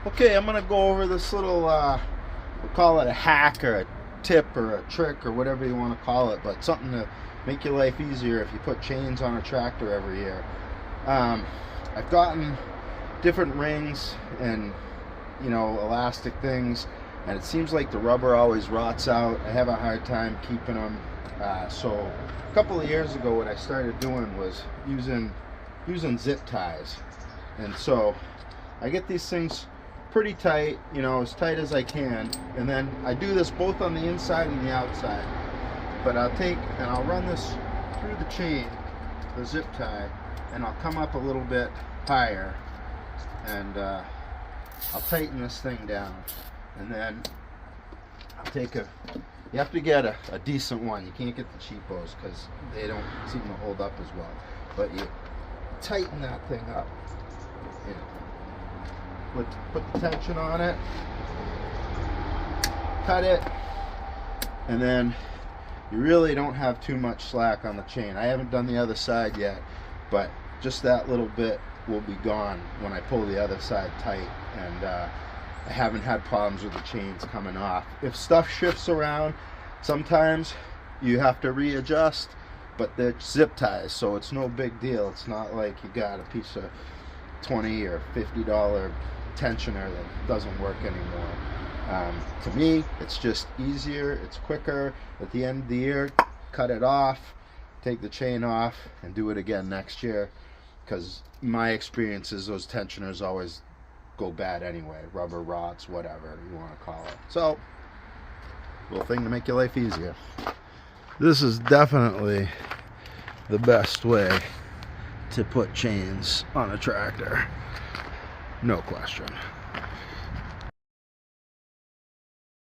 Okay, I'm gonna go over this little, we'll call it a hack or a tip or a trick or whatever you want to call it, but something to make your life easier if you put chains on a tractor every year. I've gotten different rings and, elastic things, and it seems like the rubber always rots out. I have a hard time keeping them. So a couple of years ago, what I started doing was using zip ties, and so I get these things pretty tight, as tight as I can, and then I do this both on the inside and the outside. But I'll run this through the chain, the zip tie, and I'll come up a little bit higher, and I'll tighten this thing down, and then I'll you have to get a decent one. You can't get the cheapos because they don't seem to hold up as well, but you tighten that thing up, put the tension on it, cut it, and then you really don't have too much slack on the chain. I haven't done the other side yet, but just that little bit will be gone when I pull the other side tight, and I haven't had problems with the chains coming off. If stuff shifts around, sometimes you have to readjust, but they're zip ties, so it's no big deal. It's not like you got a piece of $20 or $50 tensioner that doesn't work anymore. To me, it's just easier, it's quicker. At the end of the year, cut it off, take the chain off, and do it again next year, because my experience is those tensioners always go bad anyway. Rubber rots, whatever you want to call it. So, little thing to make your life easier. This is definitely the best way to put chains on a tractor. No question.